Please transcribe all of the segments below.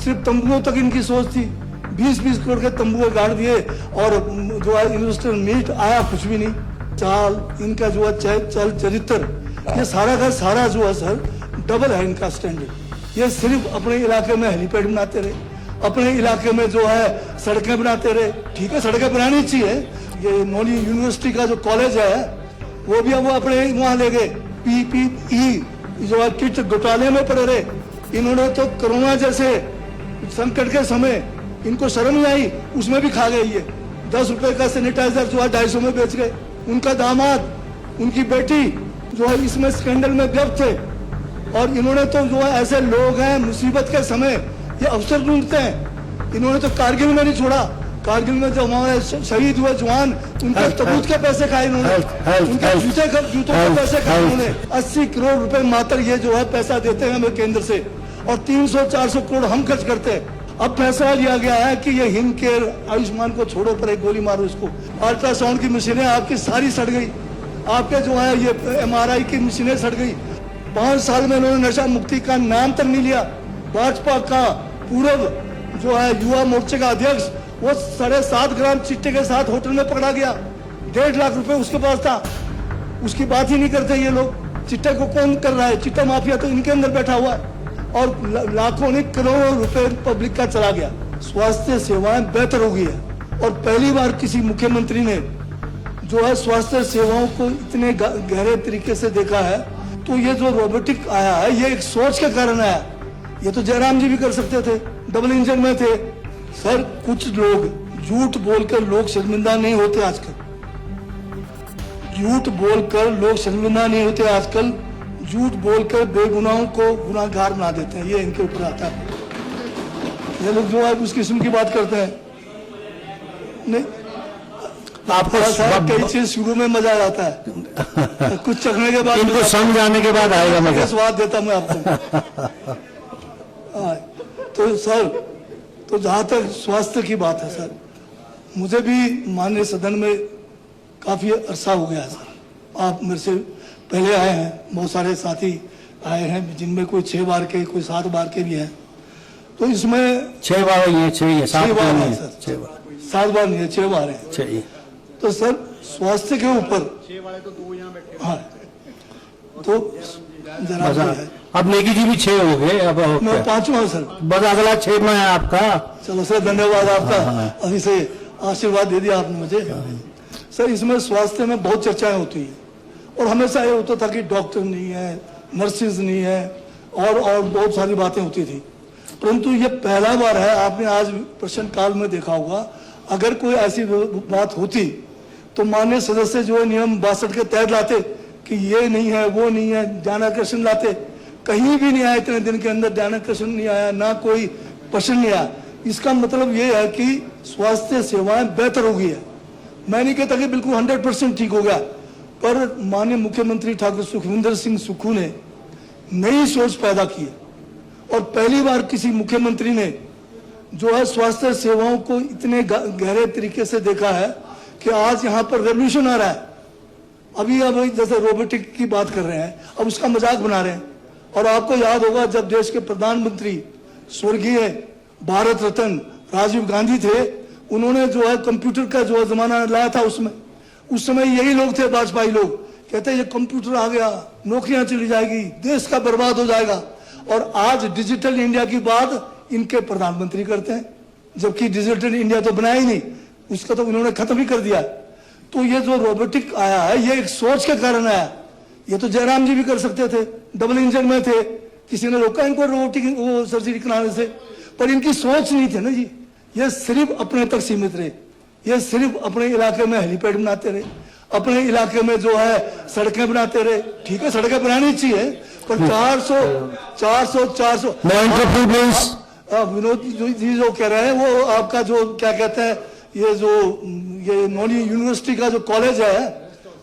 सिर्फ तंबुओं तक इनकी सोच थी। 20-20 करोड़ के तंबुए गाड़ दिए और जो है इन्वेस्टर मीट आया कुछ भी नहीं। चाल इनका जो है चल चरित्र ये सारा का सारा जो है सर डबल है इनका स्टैंडर्ड। ये सिर्फ अपने इलाके में हेलीपैड बनाते रहे, अपने इलाके में जो है सड़कें बनाते रहे। ठीक है, सड़कें बनानी चाहिए। ये नौनी यूनिवर्सिटी का जो कॉलेज है वो भी अब वो अपने वहां ले गए। PPE जो है किट घोटाले में पड़े रहे। इन्होंने तो कोरोना जैसे संकट के समय इनको शर्म नहीं आई, उसमें भी खा गए। ये 10 रुपए का सैनिटाइजर जो है 250 में बेच गए। उनका दामाद उनकी बेटी जो है इसमें स्कैंडल में गिरफ्त थे। और इन्होंने तो जो है ऐसे लोग हैं मुसीबत के समय ये अवसर ढूंढते हैं। इन्होंने तो कारगिल में नहीं छोड़ा। कारगिल में जो हमारे शहीद हुए जवान उनके तबूत के पैसे खाए इन्होंने, उनके जूतों के पैसे खाए इन्होंने। 80 करोड़ रुपए मात्र ये जो है पैसा देते हैं हमें केंद्र से और 300-400 करोड़ हम खर्च करते हैं। अब फैसला लिया गया है कि ये हिम केयर आयुष्मान को छोड़ो, पर एक गोली मारो इसको। अल्ट्रासाउंड की मशीनें आपकी सारी सड़ गई, आपके जो है ये MRI की मशीनें सड़ गई। 5 साल में इन्होंने नशा मुक्ति का नाम तक नहीं लिया। भाजपा का पूर्व जो है युवा मोर्चे का अध्यक्ष वो 7.5 ग्राम चिट्टे के साथ होटल में पकड़ा गया। 1.5 लाख रुपए उसके पास था, उसकी बात ही नहीं करते ये लोग। चिट्टे को कौन कर रहा है? चिट्टा माफिया तो इनके अंदर बैठा हुआ है और लाखों नहीं करोड़ों रुपए पब्लिक का चला गया। स्वास्थ्य सेवाएं बेहतर हो गई है और पहली बार किसी मुख्यमंत्री ने जो है स्वास्थ्य सेवाओं को इतने गहरे तरीके से देखा है। तो ये जो रोबोटिक आया है ये एक सोच के कारण आया। ये तो जयराम जी भी कर सकते थे, डबल इंजन में थे। सर कुछ लोग झूठ बोलकर लोग शर्मिंदा नहीं होते आजकल। झूठ बोलकर लोग शर्मिंदा नहीं होते आजकल। झूठ बोलकर बेगुनाहों को गुनाहगार बना देते हैं, ये इनके ऊपर आता है। ये लोग जो है उस किस्म की बात करते हैं। नहीं आपको कई चीज शुरू में मजा आ जाता है, कुछ चखने के बाद इनको समझाने के बाद आएगा मजा। स्वाद देता मैं आपको। तो सर तो जहां तक स्वास्थ्य की बात है सर, मुझे भी माननीय सदन में काफी अरसा हो गया है सर। आप मेरे से पहले आए हैं, बहुत सारे साथी आए हैं जिनमें कोई 6 बार के कोई 7 बार के भी हैं। तो इसमें 6 बार ये 7 बार है सर, 7 बार नहीं है 6 बार है। तो सर स्वास्थ्य के ऊपर 6 वाले तो 2 यहाँ बैठे। हाँ तो जरा अब नेगी जी भी 6 हो गए, अब मैं 5वां सर, बस अगला 6 में है आपका। चलो सर धन्यवाद आपका, अभी से आशीर्वाद दे दिया आपने मुझे। सर इसमें स्वास्थ्य में बहुत चर्चाएं होती है और हमेशा ये होता था कि डॉक्टर नहीं है, नर्सेज नहीं है और बहुत सारी बातें होती थी। परंतु ये पहला बार है, आपने आज प्रश्न काल में देखा होगा, अगर कोई ऐसी बात होती तो माननीय सदस्य जो है नियम 62 के तहत लाते कि ये नहीं है वो नहीं है, ध्यानाकर्षण लाते। कहीं भी नहीं आया इतने दिन के अंदर, ध्यानाकर्षण नहीं आया, ना कोई प्रश्न नहीं आया। इसका मतलब ये है कि स्वास्थ्य सेवाएं बेहतर हो गई है। मैं नहीं कहता कि बिल्कुल 100% ठीक हो गया, पर माननीय मुख्यमंत्री ठाकुर सुखविंदर सिंह सुक्खू ने नई सोच पैदा की है और पहली बार किसी मुख्यमंत्री ने जो है स्वास्थ्य सेवाओं को इतने गहरे तरीके से देखा है कि आज यहाँ पर रेवोल्यूशन आ रहा है। अभी जैसे रोबोटिक की बात कर रहे हैं, अब उसका मजाक बना रहे हैं। और आपको याद होगा जब देश के प्रधानमंत्री स्वर्गीय भारत रत्न राजीव गांधी थे, उन्होंने जो है कंप्यूटर का जो जमाना लाया था, उसमें उस समय यही लोग थे, भाजपाई लोग, कहते ये कंप्यूटर आ गया, नौकरियां चली जाएगी, देश का बर्बाद हो जाएगा। और आज डिजिटल इंडिया की बात इनके प्रधानमंत्री करते हैं, जबकि डिजिटल इंडिया तो बनाया ही नहीं, उसका तो उन्होंने खत्म ही कर दिया। तो ये जो रोबोटिक आया है ये एक सोच के कारण आया। ये तो जयराम जी भी कर सकते थे, डबल इंजन में थे, किसी ने रोका इनको रोबोटिक वो सर्जरी कराने से, पर इनकी सोच नहीं थी ना जी। ये सिर्फ अपने तक सीमित रहे, ये सिर्फ अपने इलाके में हेलीपैड बनाते रहे, अपने इलाके में जो है सड़कें बनाते रहे। ठीक है, सड़कें बनानी चाहिए, पर 400 विनोद जी जो कह रहे हैं वो आपका जो क्या कहते हैं, ये नौनी यूनिवर्सिटी का जो कॉलेज है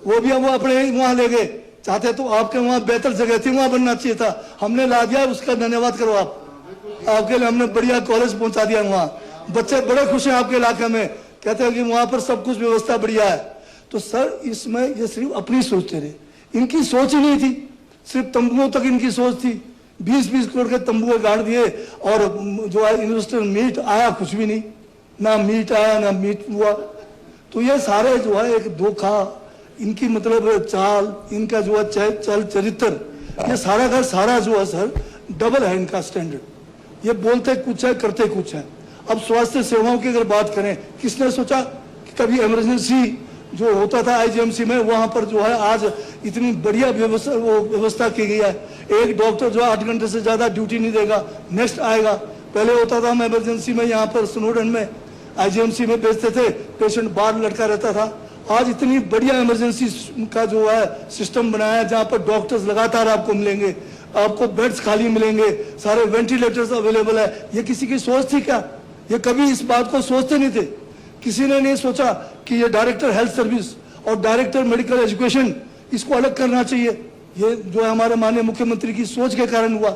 वो भी हम वो अपने वहां ले गए। चाहते तो आपके वहां बेहतर जगह थी, वहां बनना चाहिए था, हमने ला दिया, उसका धन्यवाद करो आपके लिए हमने बढ़िया कॉलेज पहुंचा दिया। वहां बच्चे बड़े खुश हैं आपके इलाके में, कहते हैं कि वहां पर सब कुछ व्यवस्था बढ़िया है। तो सर इसमें ये सिर्फ अपनी सोचते रहे, इनकी सोच ही नहीं थी, सिर्फ तंबुओं तक इनकी सोच थी। 20-20 करोड़ के तंबू गाड़ दिए और जो है इन्वेस्टर मीट आया कुछ भी नहीं, ना मीट आया ना मीट हुआ। तो ये सारे जो है एक धोखा, इनकी मतलब चाल, इनका जो है चल चरित्र, ये सारा का सारा जो है सर डबल है इनका स्टैंडर्ड। ये बोलते कुछ है करते कुछ है। अब स्वास्थ्य सेवाओं की अगर बात करें, किसने सोचा कि कभी इमरजेंसी जो होता था आईजीएमसी में, वहां पर जो है आज इतनी बढ़िया व्यवस्था की गई है। एक डॉक्टर जो 8 घंटे से ज्यादा ड्यूटी नहीं देगा, नेक्स्ट आएगा। पहले होता था हम इमरजेंसी में यहाँ पर स्नोडन में आईजीएमसी में भेजते थे, पेशेंट बाहर लटका रहता था। आज इतनी बढ़िया इमरजेंसी का जो है सिस्टम बनाया है, जहाँ पर डॉक्टर्स लगातार आपको मिलेंगे, आपको बेड्स खाली मिलेंगे, सारे वेंटिलेटर्स अवेलेबल है। ये किसी की सोच थी क्या? ये कभी इस बात को सोचते नहीं थे। किसी ने नहीं सोचा कि ये डायरेक्टर हेल्थ सर्विस और डायरेक्टर मेडिकल एजुकेशन, इसको अलग करना चाहिए। ये जो है हमारे माननीय मुख्यमंत्री की सोच के कारण हुआ,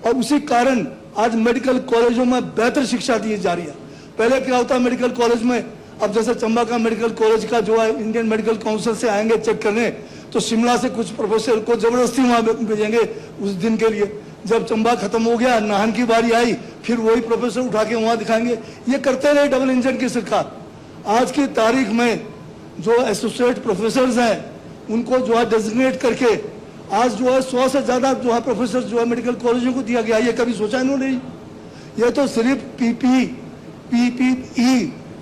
और उसी कारण आज मेडिकल कॉलेजों में बेहतर शिक्षा दी जा रही है। पहले क्या होता है मेडिकल कॉलेज में, अब जैसे चंबा का मेडिकल कॉलेज का जो है इंडियन मेडिकल काउंसिल से आएंगे चेक करने, तो शिमला से कुछ प्रोफेसर को जबरदस्ती वहां भेजेंगे उस दिन के लिए। जब चंबा खत्म हो गया, नाहन की बारी आई, फिर वही प्रोफेसर उठा के वहां दिखाएंगे। ये करते रहे डबल इंजन की सरकार। आज की तारीख में जो एसोसिएट प्रोफेसर हैं, उनको जो है डेजिग्नेट करके आज जो है 100 से ज्यादा जो है प्रोफेसर जो है मेडिकल कॉलेजों को दिया गया। ये कभी सोचा इन्होंने? ये तो सिर्फ पीपीई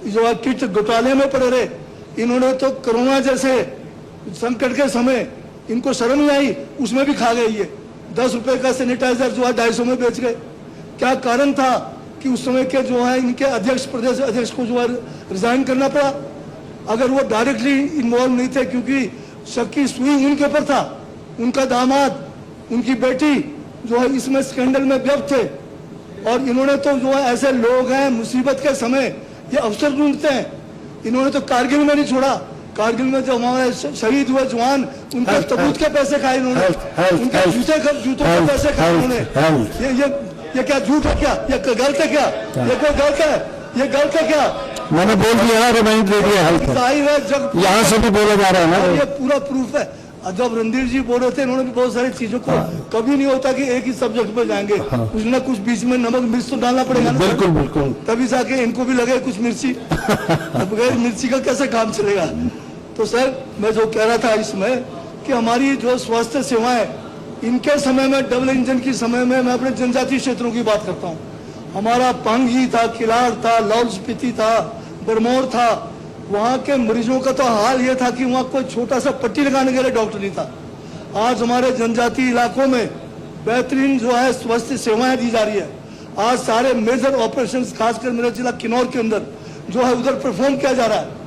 जो है किट घोटाले में पड़े रहे। इन्होंने तो कोरोना जैसे संकट के समय इनको शर्म नहीं आई, उसमें भी खा गए। ये 10 रुपए का सैनिटाइजर जो है 250 में बेच गए। क्या कारण था कि उस समय के जो है इनके अध्यक्ष, प्रदेश अध्यक्ष को जो है रिजाइन करना पड़ा? अगर वो डायरेक्टली इन्वॉल्व नहीं थे, क्योंकि शक की सुई इनके ऊपर था, उनका दामाद, उनकी बेटी जो है इसमें स्कैंडल में व्यक्त थे। और इन्होंने तो जो है ऐसे लोग हैं, मुसीबत के समय ये अवसर ढूंढते हैं। इन्होंने तो कारगिल में नहीं छोड़ा। कारगिल में जो हमारे शहीद हुए जवान, उनके तबूत के पैसे खाए इन्होंने, उनके जूतों के पैसे खाए इन्होंने। ये क्या झूठ है क्या? ये गलत है क्या? ये कोई गलत है? ये गलत है क्या? मैंने बोल दिया ना, रिमाइंड दे दिया हेल्थ। जाहिर है जब यहाँ से भी बोला जा रहा है ना, ये पूरा प्रूफ है। जब रणधीर जी बोल रहे थे, इन्होंने भी बहुत सारी चीजों को, कभी नहीं होता कि एक ही सब्जेक्ट पे जाएंगे, कुछ ना कुछ बीच में नमक मिर्च तो डालना पड़ेगा ना। बिल्कुल बिल्कुल, तभी जाके इनको भी लगे कुछ मिर्ची। बगैर मिर्ची का कैसे काम चलेगा? तो सर मैं जो कह रहा था इसमें कि हमारी जो स्वास्थ्य सेवाएं, इनके समय में, डबल इंजन की समय में, मैं अपने जनजातीय क्षेत्रों की बात करता हूँ। हमारा पांगी था, किलाड़ था, लाहौल स्पीति था, बरमौर था। वहाँ के मरीजों का तो हाल ये था कि वहाँ कोई छोटा सा पट्टी लगाने के लिए डॉक्टर नहीं था। आज हमारे जनजातीय इलाकों में बेहतरीन जो है स्वास्थ्य सेवाएं दी जा रही है। आज सारे मेजर ऑपरेशंस, खासकर मेरे जिला किन्नौर के अंदर जो है उधर परफॉर्म किया जा रहा है।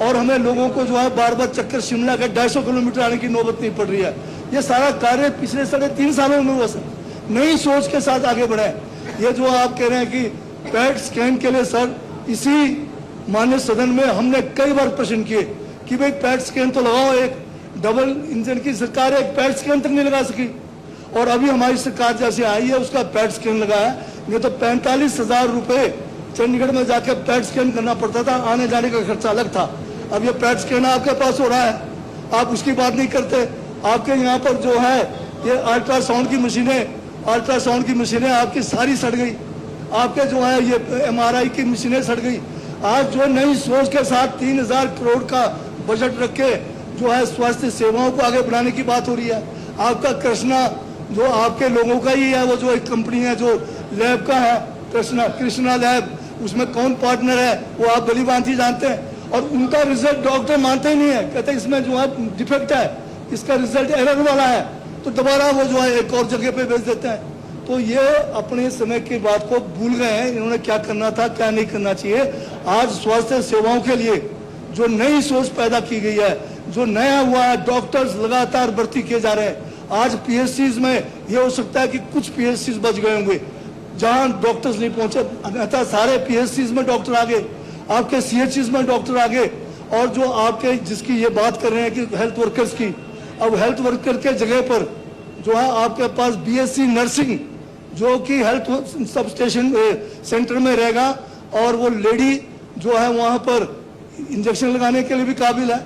और हमें लोगों को जो है बार बार चक्कर शिमला के 250 किलोमीटर आने की नौबत नहीं पड़ रही है। ये सारा कार्य पिछले 3.5 सालों में हुआ सर। नई सोच के साथ आगे बढ़े। ये जो आप कह रहे हैं कि पैट स्कैन के लिए सर, इसी माननीय सदन में हमने कई बार प्रश्न किए कि भाई पैट स्कैन तो लगाओ। एक डबल इंजन की सरकार एक पैट स्कैन तक नहीं लगा सकी, और अभी हमारी सरकार जैसे आई है उसका पैट स्कैन लगाया। ये तो 45,000 रुपए चंडीगढ़ में जाकर पैट स्कैन करना पड़ता था, आने जाने का खर्चा अलग था। अब ये पैट स्कैन आपके पास हो रहा है, आप उसकी बात नहीं करते। आपके यहाँ पर जो है ये अल्ट्रासाउंड की मशीनें आपकी सारी सड़ गई। आपके जो है ये MRI की मशीनें सड़ गई। आज जो नई सोच के साथ 3,000 करोड़ का बजट रख के जो है स्वास्थ्य सेवाओं को आगे बढ़ाने की बात हो रही है। आपका कृष्णा जो आपके लोगों का ही है, वो जो एक कंपनी है जो लैब का है, कृष्णा लैब, उसमें कौन पार्टनर है वो आप भली भांति जानते हैं। और उनका रिजल्ट डॉक्टर मानते ही नहीं है, कहते इसमें जो है डिफेक्ट है, इसका रिजल्ट एरर वाला है, तो दोबारा वो जो है एक और जगह पे भेज देते हैं। तो ये अपने समय की बात को भूल गए हैं, इन्होंने क्या करना था क्या नहीं करना चाहिए। आज स्वास्थ्य सेवाओं के लिए जो नई सोच पैदा की गई है, जो नया हुआ है, डॉक्टर्स लगातार भर्ती किए जा रहे हैं। आज PSCs में ये हो सकता है कि कुछ PSCs बच गए होंगे जहां डॉक्टर्स नहीं पहुंचे, अन्यथा सारे PSCs में डॉक्टर आ गए, आपके CHs में डॉक्टर आ गए। और जो आपके जिसकी ये बात कर रहे हैं कि हेल्थ वर्कर्स की, अब हेल्थ वर्कर के जगह पर जो है आपके पास BSc नर्सिंग जो कि हेल्थ सब स्टेशन सेंटर में रहेगा, और वो लेडी जो है वहां पर इंजेक्शन लगाने के लिए भी काबिल है।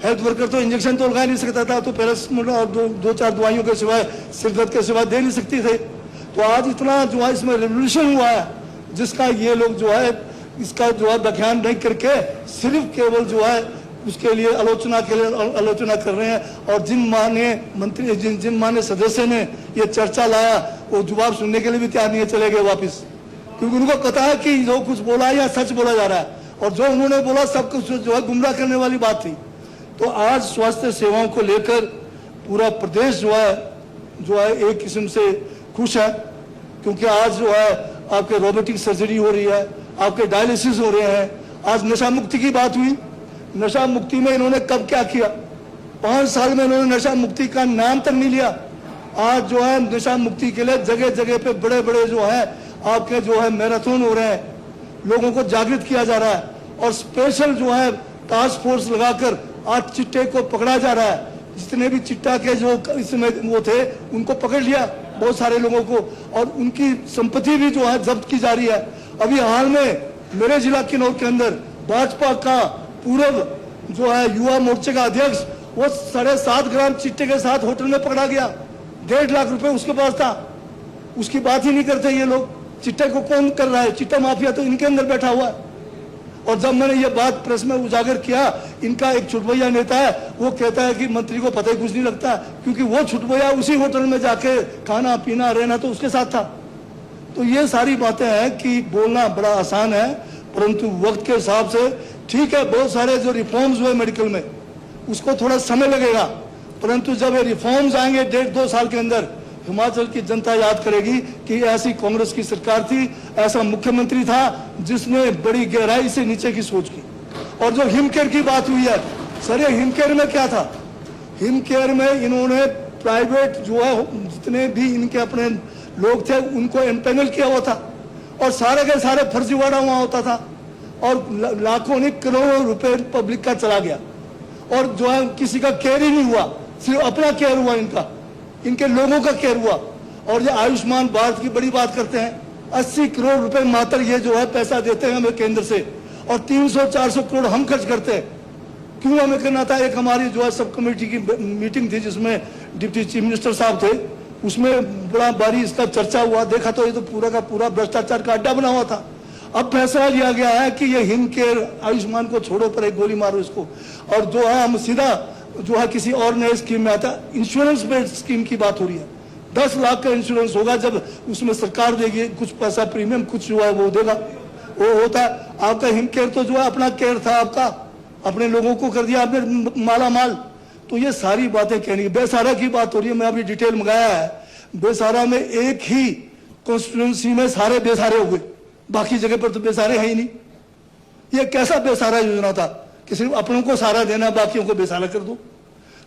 हेल्थ वर्कर तो इंजेक्शन तो लगा नहीं सकता था, तो पैरासिटामोल और दो चार दवाइयों के सिवाय, सिरदर्द के सिवाय दे नहीं सकती थे। तो आज इतना जो है इसमें रेवोल्यूशन हुआ है, जिसका ये लोग जो है इसका जो है व्याख्यान नहीं करके सिर्फ केवल जो है उसके लिए आलोचना के लिए आलोचना कर रहे हैं। और जिन माननीय मंत्री जिन माननीय सदस्य ने ये चर्चा लाया वो जवाब सुनने के लिए भी तैयार नहीं है, चले गए वापिस, क्योंकि उनको पता है कि जो कुछ बोला है या सच बोला जा रहा है, और जो उन्होंने बोला सब कुछ जो है गुमराह करने वाली बात थी। तो आज स्वास्थ्य सेवाओं को लेकर पूरा प्रदेश जो है एक किस्म से खुश है, क्योंकि आज जो है आपके रोबोटिक सर्जरी हो रही है, आपके डायलिसिस हो रहे हैं। आज नशा मुक्ति की बात हुई, नशा मुक्ति में इन्होंने कब क्या किया, 5 साल में इन्होंने नशा मुक्ति का नाम तक नहीं लिया। आज जो है नशा मुक्ति के लिए जगह जगह पे बड़े बड़े जो है आपके जो है मैराथन हो रहे हैं, लोगों को जागृत किया जा रहा है, और स्पेशल जो है टास्क फोर्स लगाकर आज चिट्टे को पकड़ा जा रहा है। जितने भी चिट्टा के जो इसमें वो थे उनको पकड़ लिया, बहुत सारे लोगों को, और उनकी संपत्ति भी जो है जब्त की जा रही है। अभी हाल में मेरे जिला किन्नौर के अंदर भाजपा का पूर्व जो है युवा मोर्चे का अध्यक्ष, वो 7.5 ग्राम चिट्टे के साथ होटल में पकड़ा गया, 1.5 लाख रुपए उसके पास था। उसकी बात ही नहीं करते ये लोग। चिट्टे को कौन कर रहा है? चिट्टा माफिया तो इनके अंदर बैठा हुआ है। और जब मैंने ये बात प्रेस में उजागर किया, इनका एक छुटभैया नेता है, वो कहता है कि मंत्री को पता ही कुछ नहीं लगता, क्योंकि वो छुटभैया उसी होटल में जाके खाना पीना रहना तो उसके साथ था। तो ये सारी बातें हैं कि बोलना बड़ा आसान है, परंतु वक्त के हिसाब से ठीक है, बहुत सारे जो रिफॉर्म्स हुए मेडिकल में उसको थोड़ा समय लगेगा, परंतु जब ये रिफॉर्म्स आएंगे 1.5-2 साल के अंदर, हिमाचल की जनता याद करेगी कि ऐसी कांग्रेस की सरकार थी, ऐसा मुख्यमंत्री था जिसने बड़ी गहराई से नीचे की सोच की। और जो हिमकेयर की बात हुई है सर, ये हिमकेयर में क्या था? हिमकेयर में इन्होंने प्राइवेट जो है जितने भी इनके अपने लोग थे उनको एम्पैनल किया हुआ था, और सारे के सारे फर्जीवाड़ा वहां होता था, और लाखों नहीं करोड़ों रुपए पब्लिक का चला गया, और जो है किसी का केयर ही नहीं हुआ, सिर्फ अपना केयर हुआ, इनके लोगों का केयर हुआ। और ये आयुष्मान भारत की बड़ी बात करते हैं, 80 करोड़ रुपए मात्र ये जो है पैसा देते हैं हमें केंद्र से, और 300-400 करोड़ हम खर्च करते हैं। क्यों हमें करना था? एक हमारी जो है सब कमेटी की मीटिंग थी जिसमें डिप्टी चीफ मिनिस्टर साहब थे, उसमें बड़ा बारी इसका चर्चा हुआ, देखा तो ये तो पूरा का पूरा भ्रष्टाचार का अड्डा बना हुआ था। अब फैसला लिया गया है कि ये हिमकेयर आयुष्मान को छोड़ो, पर एक गोली मारो इसको, और जो है हम सीधा जो है किसी और नए स्कीम में आता, इंश्योरेंस बेस्ड स्कीम की बात हो रही है। 10 लाख का इंश्योरेंस होगा, जब उसमें सरकार देगी कुछ पैसा प्रीमियम, कुछ जो है वो देगा, वो होता है। आपका हिमकेयर तो जो है अपना केयर था, आपका अपने लोगों को कर दिया आपने माला माल। तो ये सारी बातें कहनी। बेसारा की बात हो रही है, मैं अभी डिटेल मंगाया है, बेसारा में एक ही कॉन्स्टिट्यूंसी में सारे बेसारे हुए, बाकी जगह पर तो बेसारे हैं ही नहीं। ये कैसा बेसारा योजना था कि सिर्फ अपनों को सहारा देना, बाकियों को बेसारा कर दो?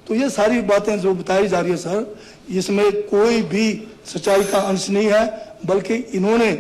तो ये सारी बातें जो बताई जा रही है सर, इसमें कोई भी सच्चाई का अंश नहीं है, बल्कि इन्होंने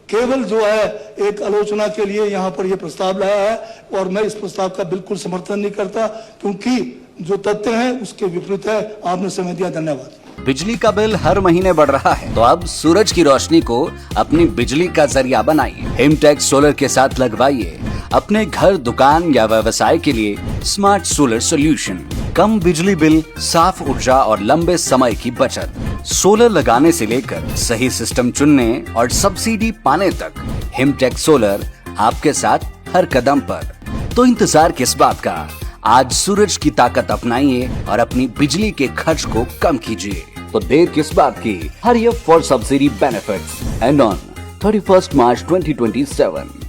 केवल जो है एक आलोचना के लिए यहाँ पर यह प्रस्ताव लाया है, और मैं इस प्रस्ताव का बिल्कुल समर्थन नहीं करता, क्योंकि जो तथ्य है उसके विपरीत है। आपने समय दिया, धन्यवाद। बिजली का बिल हर महीने बढ़ रहा है, तो अब सूरज की रोशनी को अपनी बिजली का जरिया बनाइए। हिमटेक्स सोलर के साथ लगवाइए अपने घर, दुकान या व्यवसाय के लिए स्मार्ट सोलर सॉल्यूशन। कम बिजली बिल, साफ ऊर्जा और लंबे समय की बचत। सोलर लगाने से लेकर सही सिस्टम चुनने और सब्सिडी पाने तक, हिमटेक्स सोलर आपके साथ हर कदम पर। तो इंतजार किस बात का? आज सूरज की ताकत अपनाइए और अपनी बिजली के खर्च को कम कीजिए। तो देर किस बात की? Hurry up for subsidy benefits and on 31 March 2027।